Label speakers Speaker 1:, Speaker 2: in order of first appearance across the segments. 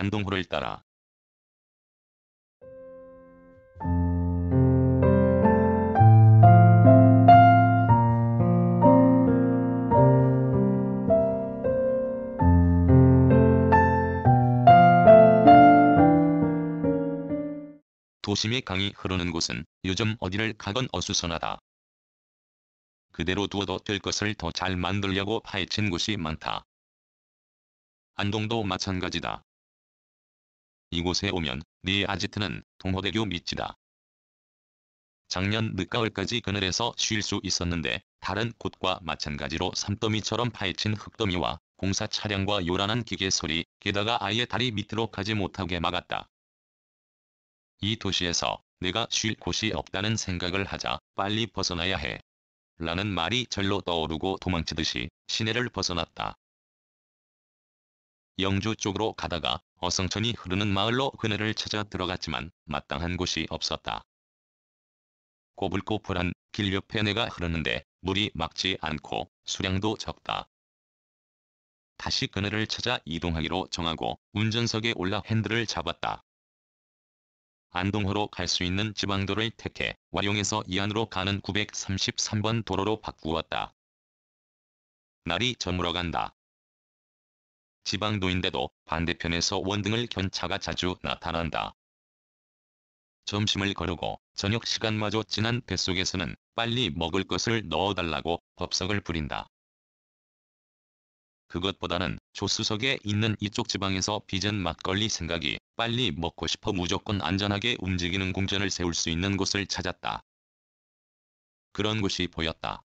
Speaker 1: 안동호를 따라 도심의 강이 흐르는 곳은 요즘 어디를 가건 어수선하다. 그대로 두어도 될 것을 더 잘 만들려고 파헤친 곳이 많다. 안동도 마찬가지다. 이곳에 오면 네 아지트는 동호대교 밑이다. 작년 늦가을까지 그늘에서 쉴 수 있었는데 다른 곳과 마찬가지로 산더미처럼 파헤친 흙더미와 공사 차량과 요란한 기계 소리, 게다가 아예 다리 밑으로 가지 못하게 막았다. 이 도시에서 내가 쉴 곳이 없다는 생각을 하자 빨리 벗어나야 해. 라는 말이 절로 떠오르고 도망치듯이 시내를 벗어났다. 영주 쪽으로 가다가 어성천이 흐르는 마을로 그네를 찾아 들어갔지만 마땅한 곳이 없었다. 꼬불꼬불한 길 옆에 내가 흐르는데 물이 막지 않고 수량도 적다. 다시 그네를 찾아 이동하기로 정하고 운전석에 올라 핸들을 잡았다. 안동호로 갈 수 있는 지방도를 택해 와룡에서 이안으로 가는 933번 도로로 바꾸었다. 날이 저물어간다. 지방도인데도 반대편에서 원등을 켠 차가 자주 나타난다. 점심을 거르고 저녁 시간마저 지난 뱃속에서는 빨리 먹을 것을 넣어달라고 법석을 부린다. 그것보다는 조수석에 있는 이쪽 지방에서 빚은 막걸리 생각이 빨리 먹고 싶어 무조건 안전하게 움직이는 공전을 세울 수 있는 곳을 찾았다. 그런 곳이 보였다.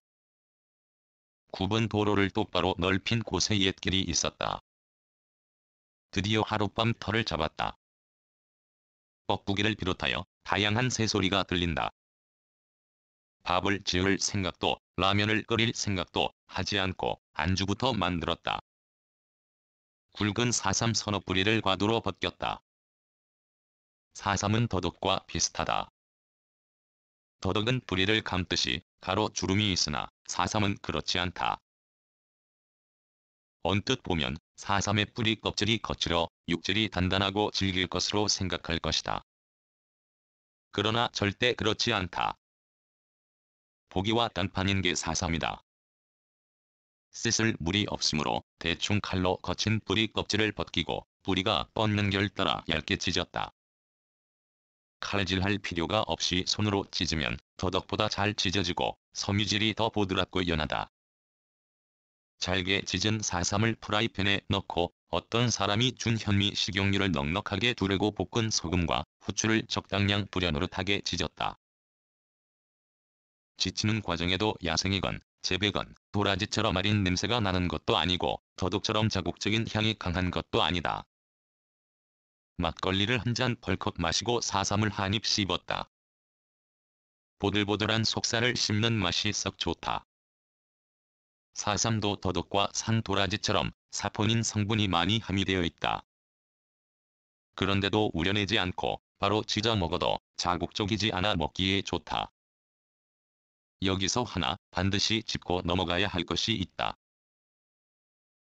Speaker 1: 굽은 도로를 똑바로 넓힌 곳에 옛길이 있었다. 드디어 하룻밤 터를 잡았다. 뻐꾸기를 비롯하여 다양한 새소리가 들린다. 밥을 지을 생각도 라면을 끓일 생각도 하지 않고 안주부터 만들었다. 굵은 사삼 서너 뿌리를 과도로 벗겼다. 사삼은 더덕과 비슷하다. 더덕은 뿌리를 감듯이 가로 주름이 있으나 사삼은 그렇지 않다. 언뜻 보면 사삼의 뿌리 껍질이 거칠어 육질이 단단하고 질길 것으로 생각할 것이다. 그러나 절대 그렇지 않다. 보기와 단판인 게 사삼이다. 씻을 물이 없으므로 대충 칼로 거친 뿌리 껍질을 벗기고 뿌리가 뻗는 결 따라 얇게 찢었다. 칼질할 필요가 없이 손으로 찢으면 더덕보다 잘 찢어지고 섬유질이 더 보드랍고 연하다. 잘게 찢은 사삼을 프라이팬에 넣고 어떤 사람이 준 현미 식용유를 넉넉하게 두르고 볶은 소금과 후추를 적당량 뿌려 노릇하게 찢었다. 지치는 과정에도 야생이건 재배건 도라지처럼 아린 냄새가 나는 것도 아니고 더덕처럼 자국적인 향이 강한 것도 아니다. 막걸리를 한 잔 벌컥 마시고 사삼을 한 입 씹었다. 보들보들한 속살을 씹는 맛이 썩 좋다. 사삼도 더덕과 산도라지처럼 사포닌 성분이 많이 함유되어 있다. 그런데도 우려내지 않고 바로 찢어 먹어도 자국적이지 않아 먹기에 좋다. 여기서 하나 반드시 짚고 넘어가야 할 것이 있다.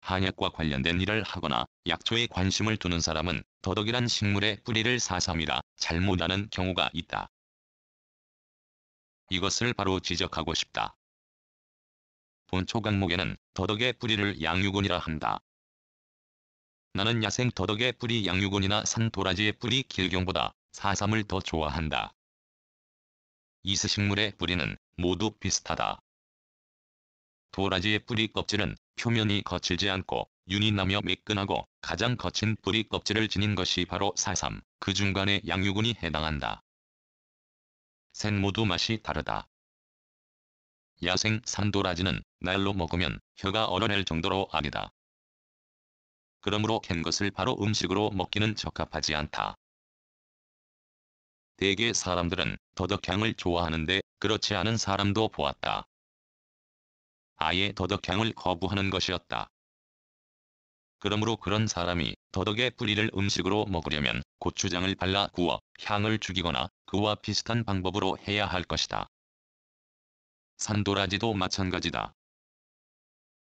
Speaker 1: 한약과 관련된 일을 하거나 약초에 관심을 두는 사람은 더덕이란 식물의 뿌리를 사삼이라 잘못 아는 경우가 있다. 이것을 바로 지적하고 싶다. 본초 강목에는 더덕의 뿌리를 양유곤이라 한다. 나는 야생 더덕의 뿌리 양유곤이나 산도라지의 뿌리 길경보다 사삼을 더 좋아한다. 이스식물의 뿌리는 모두 비슷하다. 도라지의 뿌리 껍질은 표면이 거칠지 않고 윤이 나며 매끈하고 가장 거친 뿌리 껍질을 지닌 것이 바로 사삼, 그 중간에 양유곤이 해당한다. 셋 모두 맛이 다르다. 야생 산도라지는 날로 먹으면 혀가 얼어낼 정도로 아리다. 그러므로 캔 것을 바로 음식으로 먹기는 적합하지 않다. 대개 사람들은 더덕향을 좋아하는데 그렇지 않은 사람도 보았다. 아예 더덕향을 거부하는 것이었다. 그러므로 그런 사람이 더덕의 뿌리를 음식으로 먹으려면 고추장을 발라 구워 향을 죽이거나 그와 비슷한 방법으로 해야 할 것이다. 산도라지도 마찬가지다.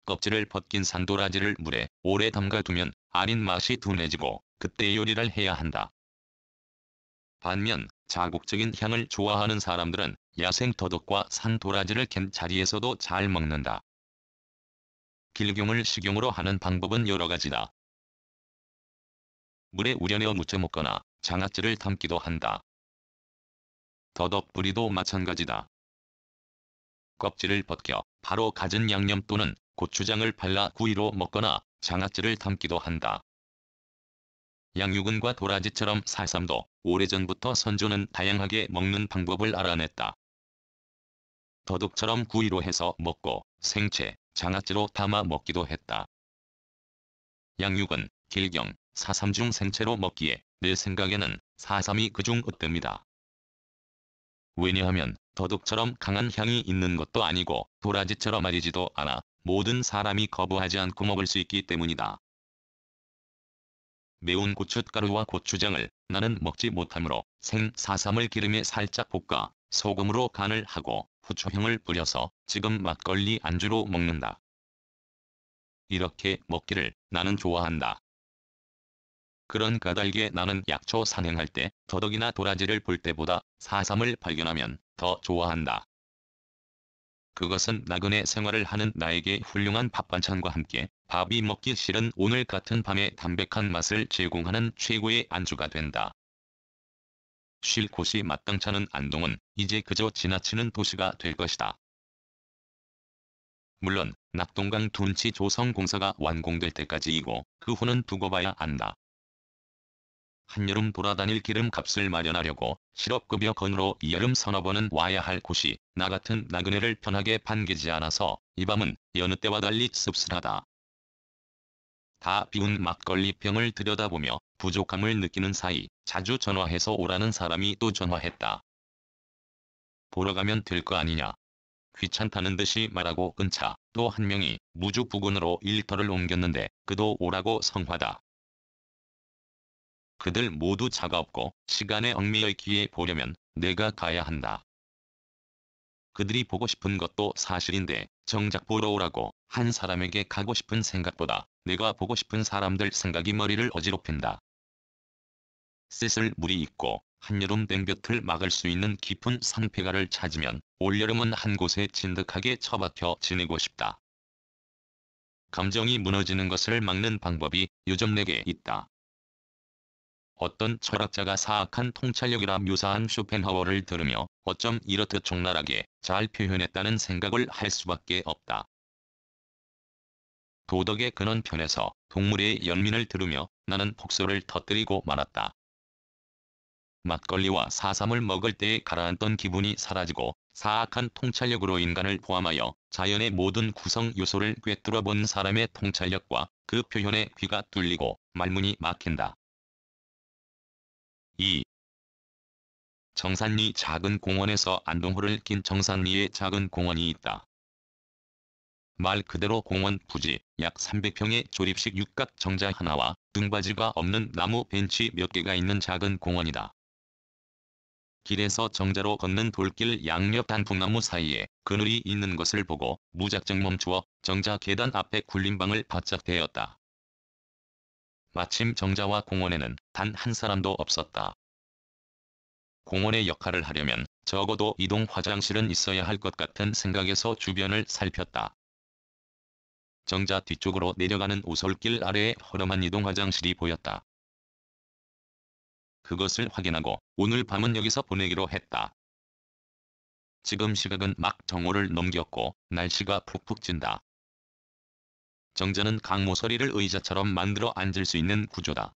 Speaker 1: 껍질을 벗긴 산도라지를 물에 오래 담가두면 아린 맛이 둔해지고 그때 요리를 해야 한다. 반면 자국적인 향을 좋아하는 사람들은 야생 더덕과 산도라지를 캔 자리에서도 잘 먹는다. 길경을 식용으로 하는 방법은 여러 가지다. 물에 우려내어 무쳐 먹거나 장아찌를 담기도 한다. 더덕 뿌리도 마찬가지다. 껍질을 벗겨 바로 갖은 양념 또는 고추장을 발라 구이로 먹거나 장아찌를 담기도 한다. 양육은과 도라지처럼 사삼도 오래전부터 선조는 다양하게 먹는 방법을 알아냈다. 더덕처럼 구이로 해서 먹고 생채, 장아찌로 담아 먹기도 했다. 양육은, 길경, 사삼 중 생채로 먹기에 내 생각에는 사삼이 그중 으뜸이다. 왜냐하면 더덕처럼 강한 향이 있는 것도 아니고 도라지처럼 마리지도 않아 모든 사람이 거부하지 않고 먹을 수 있기 때문이다. 매운 고춧가루와 고추장을 나는 먹지 못하므로 생사삼을 기름에 살짝 볶아 소금으로 간을 하고 후추향을 뿌려서 지금 막걸리 안주로 먹는다. 이렇게 먹기를 나는 좋아한다. 그런 까닭에 나는 약초 산행할 때 더덕이나 도라지를 볼 때보다 사삼을 발견하면 더 좋아한다. 그것은 나그네 생활을 하는 나에게 훌륭한 밥반찬과 함께 밥이 먹기 싫은 오늘 같은 밤에 담백한 맛을 제공하는 최고의 안주가 된다. 쉴 곳이 마땅찮은 안동은 이제 그저 지나치는 도시가 될 것이다. 물론 낙동강 둔치 조성공사가 완공될 때까지이고 그 후는 두고 봐야 한다. 한여름 돌아다닐 기름값을 마련하려고 실업급여 건으로 이 여름 서너 번은 와야 할 곳이 나 같은 나그네를 편하게 반기지 않아서 이 밤은 여느 때와 달리 씁쓸하다. 다 비운 막걸리병을 들여다보며 부족함을 느끼는 사이 자주 전화해서 오라는 사람이 또 전화했다. 보러 가면 될 거 아니냐. 귀찮다는 듯이 말하고 끊자 또 한 명이 무주 부근으로 일터를 옮겼는데 그도 오라고 성화다. 그들 모두 차가 없고 시간에 얽매여 있기에 보려면 내가 가야 한다. 그들이 보고 싶은 것도 사실인데 정작 보러 오라고 한 사람에게 가고 싶은 생각보다 내가 보고 싶은 사람들 생각이 머리를 어지럽힌다. 씻을 물이 있고 한여름 땡볕을 막을 수 있는 깊은 산폐가를 찾으면 올여름은 한 곳에 진득하게 처박혀 지내고 싶다. 감정이 무너지는 것을 막는 방법이 요즘 내게 있다. 어떤 철학자가 사악한 통찰력이라 묘사한 쇼펜하워를 들으며 어쩜 이렇듯 적나라하게 잘 표현했다는 생각을 할 수밖에 없다. 도덕의 근원편에서 동물의 연민을 들으며 나는 폭소를 터뜨리고 말았다. 막걸리와 사삼을 먹을 때에 가라앉던 기분이 사라지고 사악한 통찰력으로 인간을 포함하여 자연의 모든 구성 요소를 꿰뚫어 본 사람의 통찰력과 그 표현에 귀가 뚫리고 말문이 막힌다. 2. 정산리 작은 공원에서 안동호를 낀 정산리에 작은 공원이 있다. 말 그대로 공원 부지 약 300평의 조립식 육각 정자 하나와 등받이가 없는 나무 벤치 몇 개가 있는 작은 공원이다. 길에서 정자로 걷는 돌길 양옆 단풍나무 사이에 그늘이 있는 것을 보고 무작정 멈추어 정자 계단 앞에 굴림방을 바짝 대었다. 마침 정자와 공원에는 단 한 사람도 없었다. 공원의 역할을 하려면 적어도 이동 화장실은 있어야 할 것 같은 생각에서 주변을 살폈다. 정자 뒤쪽으로 내려가는 오솔길 아래에 허름한 이동 화장실이 보였다. 그것을 확인하고 오늘 밤은 여기서 보내기로 했다. 지금 시각은 막 정오를 넘겼고 날씨가 푹푹 찐다. 정자는 강모서리를 의자처럼 만들어 앉을 수 있는 구조다.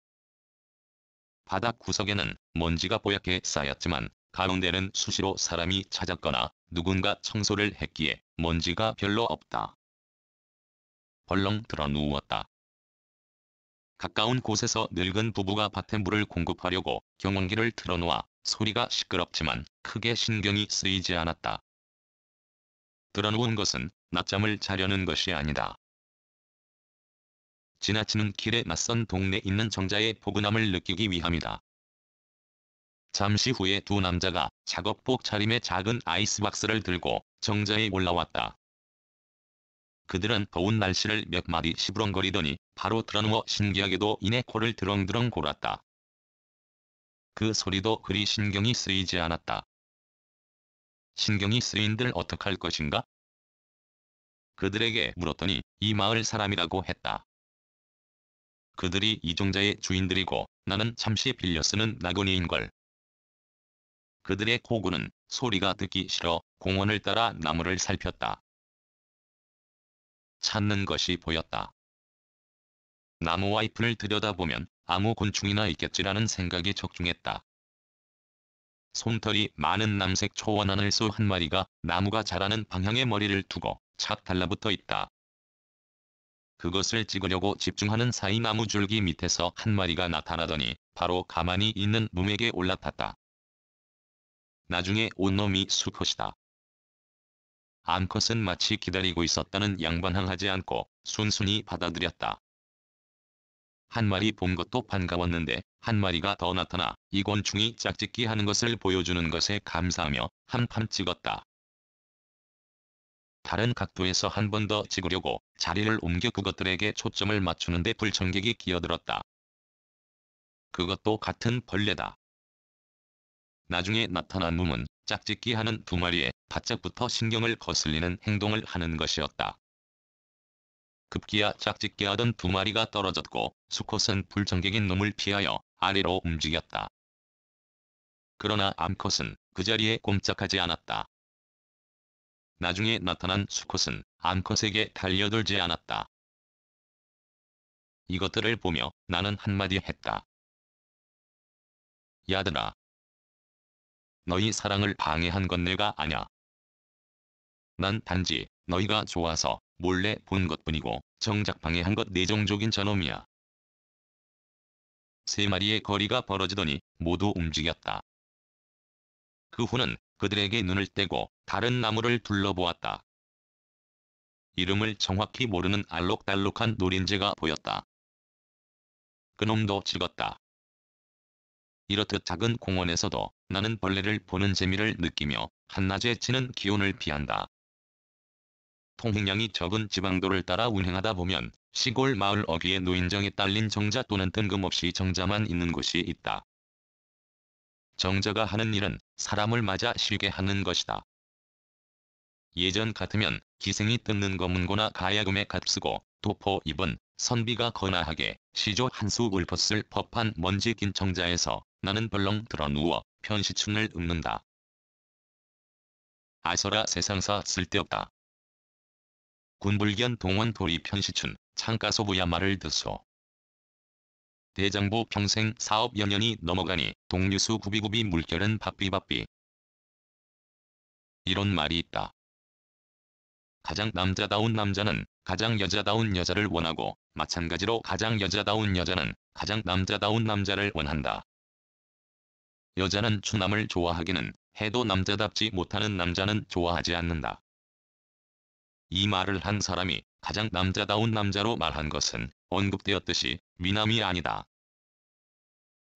Speaker 1: 바닥 구석에는 먼지가 뽀얗게 쌓였지만 가운데는 수시로 사람이 찾았거나 누군가 청소를 했기에 먼지가 별로 없다. 벌렁 들어 누웠다. 가까운 곳에서 늙은 부부가 밭에 물을 공급하려고 경운기를 틀어놓아 소리가 시끄럽지만 크게 신경이 쓰이지 않았다. 들어놓은 것은 낮잠을 자려는 것이 아니다. 지나치는 길에 낯선 동네에 있는 정자의 포근함을 느끼기 위함이다. 잠시 후에 두 남자가 작업복 차림의 작은 아이스박스를 들고 정자에 올라왔다. 그들은 더운 날씨를 몇 마디 시부렁거리더니 바로 드러누워 신기하게도 이내 코를 드렁드렁 골았다. 그 소리도 그리 신경이 쓰이지 않았다. 신경이 쓰인들 어떡할 것인가? 그들에게 물었더니 이 마을 사람이라고 했다. 그들이 이종자의 주인들이고 나는 잠시 빌려 쓰는 나그네인걸. 그들의 호구는 소리가 듣기 싫어 공원을 따라 나무를 살폈다. 찾는 것이 보였다. 나무와 잎을 들여다보면 아무 곤충이나 있겠지라는 생각이 적중했다. 솜털이 많은 남색 초원하늘소 한 마리가 나무가 자라는 방향에 머리를 두고 착 달라붙어 있다. 그것을 찍으려고 집중하는 사이 나무 줄기 밑에서 한 마리가 나타나더니 바로 가만히 있는 놈에게 올라탔다. 나중에 온 놈이 수컷이다. 암컷은 마치 기다리고 있었다는 양반항하지 않고 순순히 받아들였다. 한 마리 본 것도 반가웠는데 한 마리가 더 나타나 이 곤충이 짝짓기 하는 것을 보여주는 것에 감사하며 한판 찍었다. 다른 각도에서 한 번 더 찍으려고 자리를 옮겨 그것들에게 초점을 맞추는데 불청객이 끼어들었다. 그것도 같은 벌레다. 나중에 나타난 놈은 짝짓기 하는 두 마리에 바짝부터 신경을 거슬리는 행동을 하는 것이었다. 급기야 짝짓기 하던 두 마리가 떨어졌고 수컷은 불청객인 놈을 피하여 아래로 움직였다. 그러나 암컷은 그 자리에 꼼짝하지 않았다. 나중에 나타난 수컷은 암컷에게 달려들지 않았다. 이것들을 보며 나는 한마디 했다. 야들아. 너희 사랑을 방해한 건 내가 아냐. 난 단지 너희가 좋아서 몰래 본 것뿐이고 정작 방해한 것 내정족인 저놈이야. 세 마리의 거리가 벌어지더니 모두 움직였다. 그 후는 그들에게 눈을 떼고 다른 나무를 둘러보았다. 이름을 정확히 모르는 알록달록한 노린재가 보였다. 그놈도 찍었다. 이렇듯 작은 공원에서도 나는 벌레를 보는 재미를 느끼며 한낮에 치는 기온을 피한다. 통행량이 적은 지방도를 따라 운행하다 보면 시골 마을 어귀의 노인정에 딸린 정자 또는 뜬금없이 정자만 있는 곳이 있다. 정자가 하는 일은 사람을 맞아 쉬게 하는 것이다. 예전 같으면 기생이 뜯는 검은고나 가야금에 값쓰고 도포 입은 선비가 거나하게 시조 한 수 울벗을 법한 먼지 낀 정자에서 나는 벌렁 들어 누워 편시충을 읊는다. 아서라 세상사 쓸데없다. 군불견 동원 도리 편시춘 창가소부야 말을 듣소. 대장부 평생 사업 여년이 넘어가니 동류수 구비구비 물결은 바삐바삐. 이런 말이 있다. 가장 남자다운 남자는 가장 여자다운 여자를 원하고 마찬가지로 가장 여자다운 여자는 가장 남자다운 남자를 원한다. 여자는 추남을 좋아하기는 해도 남자답지 못하는 남자는 좋아하지 않는다. 이 말을 한 사람이 가장 남자다운 남자로 말한 것은 언급되었듯이 미남이 아니다.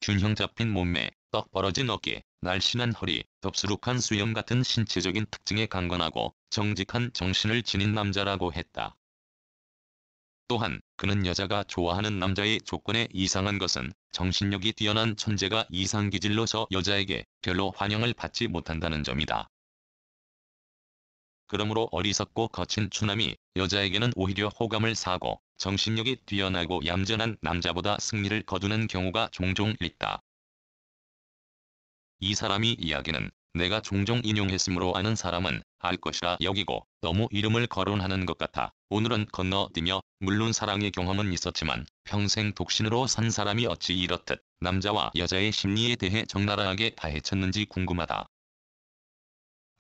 Speaker 1: 균형 잡힌 몸매, 떡 벌어진 어깨, 날씬한 허리, 덥수룩한 수염 같은 신체적인 특징에 강건하고 정직한 정신을 지닌 남자라고 했다. 또한 그는 여자가 좋아하는 남자의 조건에 이상한 것은 정신력이 뛰어난 천재가 이상기질로서 여자에게 별로 환영을 받지 못한다는 점이다. 그러므로 어리석고 거친 추남이 여자에게는 오히려 호감을 사고 정신력이 뛰어나고 얌전한 남자보다 승리를 거두는 경우가 종종 있다. 이 사람이 이야기는 내가 종종 인용했으므로 아는 사람은 알 것이라 여기고 너무 이름을 거론하는 것 같아 오늘은 건너뛰며 물론 사랑의 경험은 있었지만 평생 독신으로 산 사람이 어찌 이렇듯 남자와 여자의 심리에 대해 적나라하게 파헤쳤는지 궁금하다.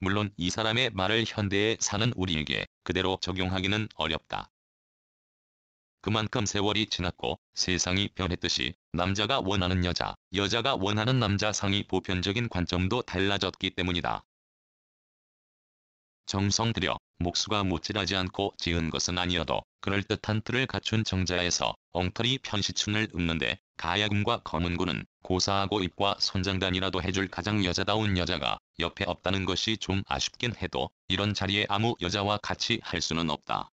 Speaker 1: 물론 이 사람의 말을 현대에 사는 우리에게 그대로 적용하기는 어렵다. 그만큼 세월이 지났고 세상이 변했듯이 남자가 원하는 여자, 여자가 원하는 남자 상이 보편적인 관점도 달라졌기 때문이다. 정성 들여 목수가 못질하지 않고 지은 것은 아니어도 그럴듯한 틀을 갖춘 정자에서 엉터리 편시충을 읊는데 가야금과 검은고는 고사하고 입과 손장단이라도 해줄 가장 여자다운 여자가 옆에 없다는 것이 좀 아쉽긴 해도 이런 자리에 아무 여자와 같이 할 수는 없다.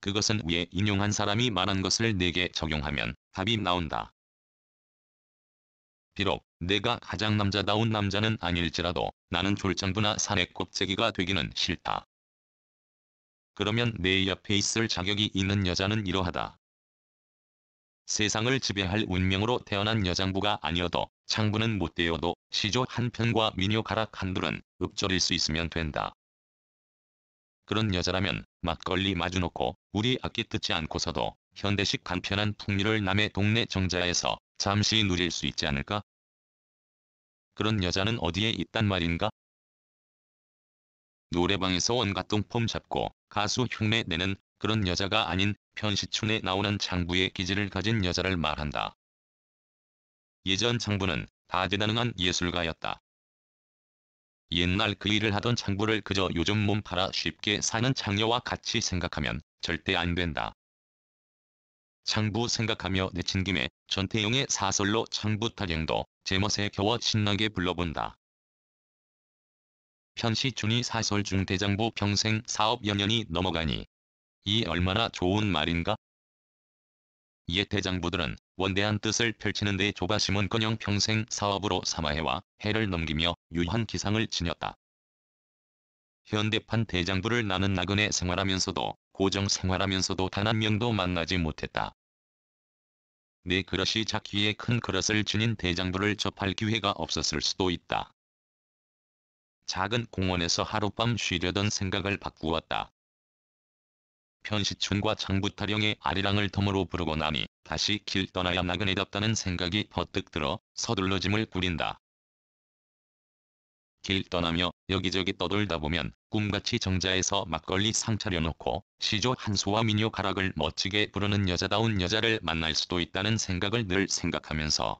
Speaker 1: 그것은 위에 인용한 사람이 말한 것을 내게 적용하면 답이 나온다. 비록 내가 가장 남자다운 남자는 아닐지라도 나는 졸장부나 사내 껍데기가 되기는 싫다. 그러면 내 옆에 있을 자격이 있는 여자는 이러하다. 세상을 지배할 운명으로 태어난 여장부가 아니어도 장부는 못 되어도 시조 한 편과 미녀 가락 한둘은 읊조릴 수 있으면 된다. 그런 여자라면 막걸리 마주놓고 우리 악기 듣지 않고서도 현대식 간편한 풍류를 남의 동네 정자에서 잠시 누릴 수 있지 않을까? 그런 여자는 어디에 있단 말인가? 노래방에서 온갖 똥폼 잡고 가수 흉내 내는 그런 여자가 아닌 편시춘에 나오는 장부의 기질을 가진 여자를 말한다. 예전 장부는 다재다능한 예술가였다. 옛날 그 일을 하던 장부를 그저 요즘 몸 팔아 쉽게 사는 장녀와 같이 생각하면 절대 안 된다. 장부 생각하며 내친 김에 전태용의 사설로 장부타령도 제멋에 겨워 신나게 불러본다. 편시춘이 사설 중 대장부 평생 사업 연년이 넘어가니 이 얼마나 좋은 말인가? 옛 대장부들은 원대한 뜻을 펼치는 데 조바심은커녕 평생 사업으로 삼아해와 해를 넘기며 유한 기상을 지녔다. 현대판 대장부를 나는 나그네 생활하면서도 고정 생활하면서도 단 한 명도 만나지 못했다. 내 그릇이 작기에 큰 그릇을 지닌 대장부를 접할 기회가 없었을 수도 있다. 작은 공원에서 하룻밤 쉬려던 생각을 바꾸었다. 편시춘과 장부타령의 아리랑을 덤으로 부르고 나니 다시 길 떠나야 나그네답다는 생각이 퍼뜩 들어 서둘러 짐을 꾸린다. 길 떠나며 여기저기 떠돌다 보면 꿈같이 정자에서 막걸리 상 차려놓고 시조 한수와 미녀 가락을 멋지게 부르는 여자다운 여자를 만날 수도 있다는 생각을 늘 생각하면서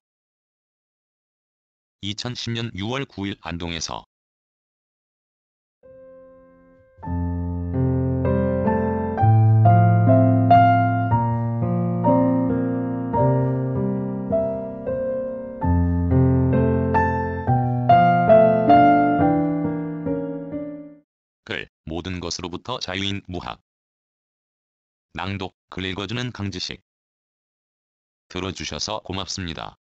Speaker 1: 2010년 6월 9일 안동에서 글 모든 것으로부터 자유인 무학 낭독 글 읽어주는 강지식 들어주셔서 고맙습니다.